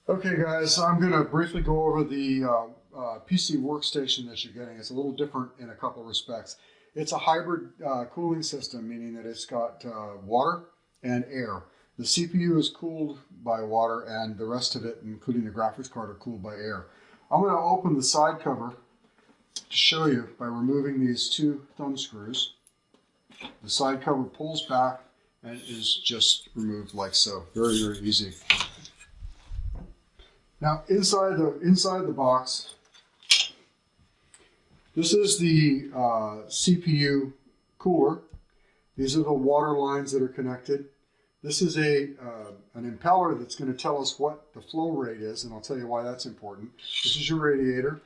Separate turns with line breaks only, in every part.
Okay guys, I'm going to briefly go over the PC workstation that you're getting. It's a little different in a couple of respects. It's a hybrid cooling system, meaning that it's got water and air. The CPU is cooled by water and the rest of it, including the graphics card, are cooled by air. I'm going to open the side cover to show you by removing these two thumb screws. The side cover pulls back and is just removed like so. Very, very easy. Now, inside the box, this is the CPU cooler. These are the water lines that are connected. This is an impeller that's going to tell us what the flow rate is, and I'll tell you why that's important. This is your radiator.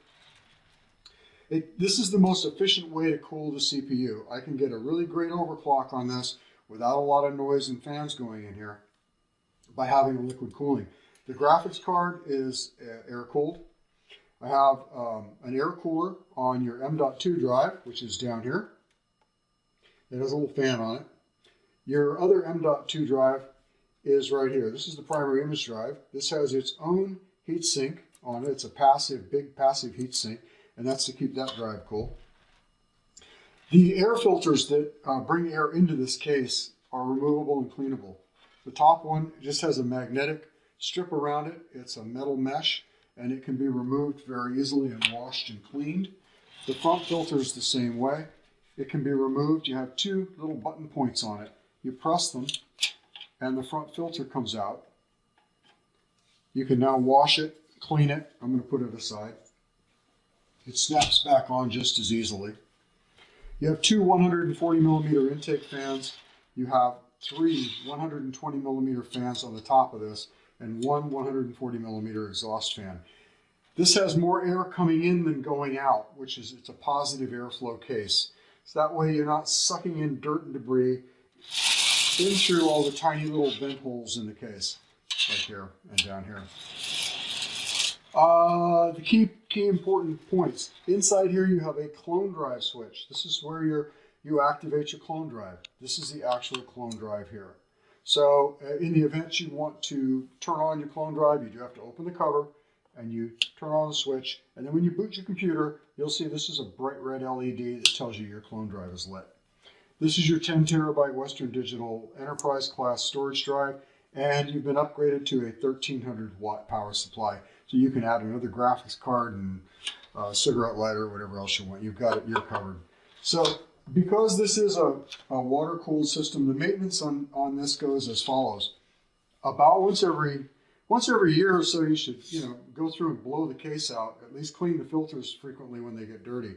This is the most efficient way to cool the CPU. I can get a really great overclock on this without a lot of noise and fans going in here by having a liquid cooling. The graphics card is air-cooled. I have an air cooler on your M.2 drive, which is down here. It has a little fan on it. Your other M.2 drive is right here. This is the primary image drive. This has its own heatsink on it. It's a big passive heatsink, and that's to keep that drive cool. The air filters that bring air into this case are removable and cleanable. The top one just has a magnetic strip around it. It's a metal mesh, and it can be removed very easily and washed and cleaned. The front filter is the same way. It can be removed. You have two little button points on it. You press them, and the front filter comes out. You can now wash it, clean it. I'm going to put it aside. It snaps back on just as easily. You have two 140 millimeter intake fans. You have three 120 millimeter fans on the top of this, and one 140 millimeter exhaust fan. This has more air coming in than going out, it's a positive airflow case. So that way you're not sucking in dirt and debris in through all the tiny little vent holes in the case, like here and down here. The key important points. Inside here you have a clone drive switch. This is where you activate your clone drive. This is the actual clone drive here. So in the event you want to turn on your clone drive, you do have to open the cover and you turn on the switch. And then when you boot your computer, you'll see this is a bright red LED that tells you your clone drive is lit. This is your 10 terabyte Western Digital Enterprise class storage drive, and you've been upgraded to a 1300 watt power supply. So you can add another graphics card and cigarette lighter or whatever else you want. You've got it, you're covered. So because this is a water-cooled system, the maintenance on this goes as follows. About once every year or so, you should go through and blow the case out. At least clean the filters frequently when they get dirty.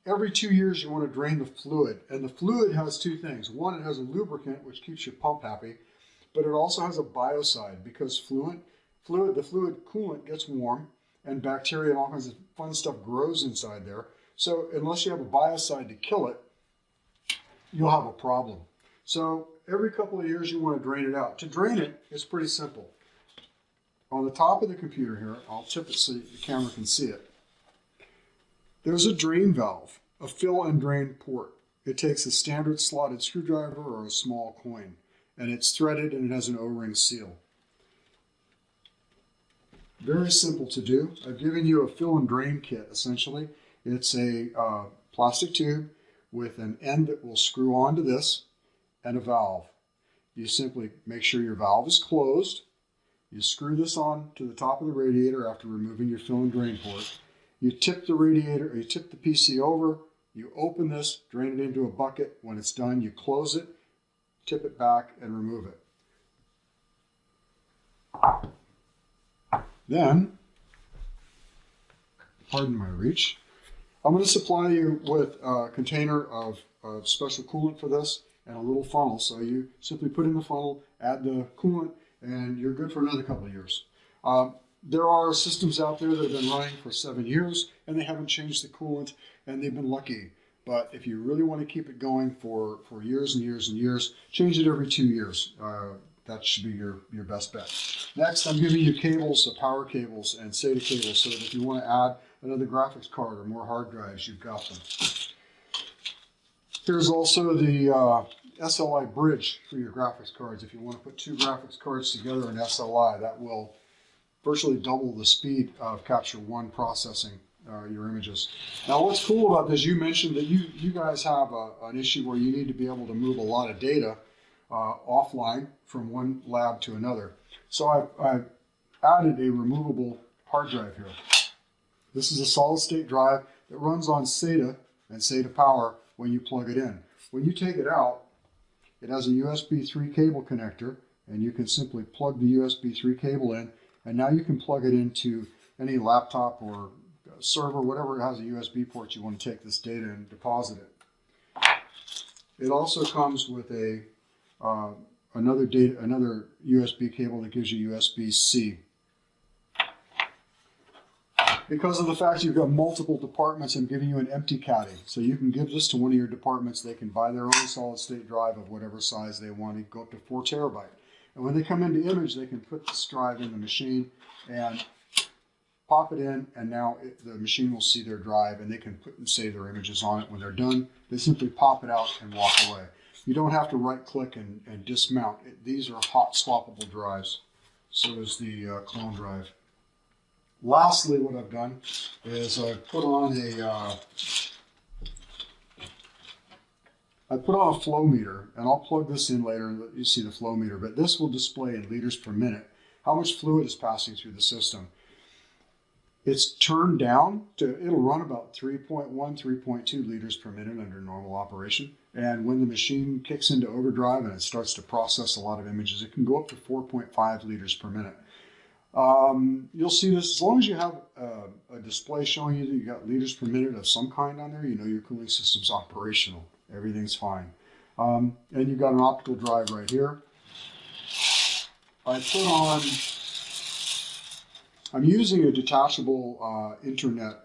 Every 2 years, you want to drain the fluid, and the fluid has two things. One, it has a lubricant which keeps your pump happy, but it also has a biocide because the fluid coolant gets warm, and bacteria and all kinds of fun stuff grows inside there. So unless you have a biocide to kill it, you'll have a problem. So every couple of years you want to drain it out. To drain it, it's pretty simple. On the top of the computer here, I'll tip it so the camera can see it. There's a drain valve, a fill and drain port. It takes a standard slotted screwdriver or a small coin, and it's threaded and it has an O-ring seal. Very simple to do. I've given you a fill and drain kit, essentially. It's a plastic tube with an end that will screw onto this and a valve. You simply make sure your valve is closed. You screw this on to the top of the radiator after removing your fill and drain port. You tip the PC over, you open this, drain it into a bucket. When it's done, you close it, tip it back, and remove it. Then, pardon my reach, I'm going to supply you with a container of special coolant for this and a little funnel. So you simply put in the funnel, add the coolant, and you're good for another couple of years. There are systems out there that have been running for 7 years, and they haven't changed the coolant, and they've been lucky. But if you really want to keep it going for years and years and years, change it every 2 years. That should be your best bet. Next, I'm giving you cables, power cables and SATA cables, so that if you want to add another graphics card or more hard drives, you've got them. Here's also the SLI bridge for your graphics cards. If you want to put two graphics cards together in SLI, that will virtually double the speed of Capture One processing your images. Now, what's cool about this, you mentioned that you guys have an issue where you need to be able to move a lot of data offline from one lab to another. So I've added a removable hard drive here. This is a solid state drive that runs on SATA and SATA power when you plug it in. When you take it out, it has a USB 3 cable connector, and you can simply plug the USB 3 cable in, and now you can plug it into any laptop or server, whatever has a USB port you want to take this data and deposit it. It also comes with a another USB cable that gives you USB-C. Because of the fact you've got multiple departments, I'm giving you an empty caddy. So you can give this to one of your departments. They can buy their own solid state drive of whatever size they want. It go up to 4 terabyte. And when they come into image, they can put this drive in the machine and pop it in, and now the machine will see their drive, and they can put and save their images on it. When they're done, they simply pop it out and walk away. You don't have to right-click and dismount. These are hot swappable drives. So is the clone drive. Lastly, what I've done is I've put on a flow meter, and I'll plug this in later and let you see the flow meter, but this will display in liters per minute how much fluid is passing through the system. It's turned down to, it'll run about 3.1, 3.2 liters per minute under normal operation. And when the machine kicks into overdrive and it starts to process a lot of images, it can go up to 4.5 liters per minute. You'll see this, as long as you have a display showing you that you got liters per minute of some kind on there, you know your cooling system's operational. Everything's fine. And you've got an optical drive right here. I'm using a detachable internet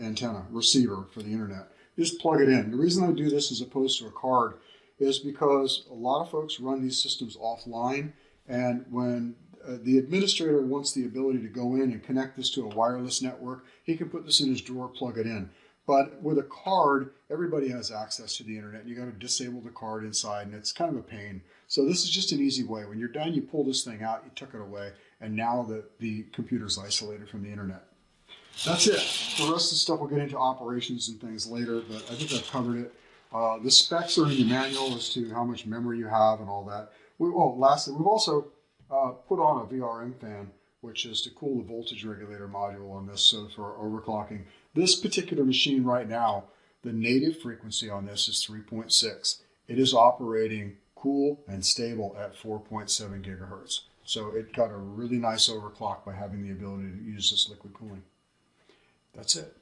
antenna receiver for the internet. Just plug it in. The reason I do this as opposed to a card is because a lot of folks run these systems offline, and when the administrator wants the ability to go in and connect this to a wireless network, he can put this in his drawer, plug it in. But with a card, everybody has access to the internet. You got to disable the card inside, and it's kind of a pain. So this is just an easy way. When you're done, you pull this thing out, you took it away, and now the computer's isolated from the internet. That's it. The rest of the stuff we'll get into operations and things later, but I think I've covered it. The specs are in the manual as to how much memory you have and all that. Lastly, we've also put on a VRM fan, which is to cool the voltage regulator module on this, so for overclocking. This particular machine right now, the native frequency on this is 3.6. It is operating cool and stable at 4.7 gigahertz. So it got a really nice overclock by having the ability to use this liquid cooling. That's it.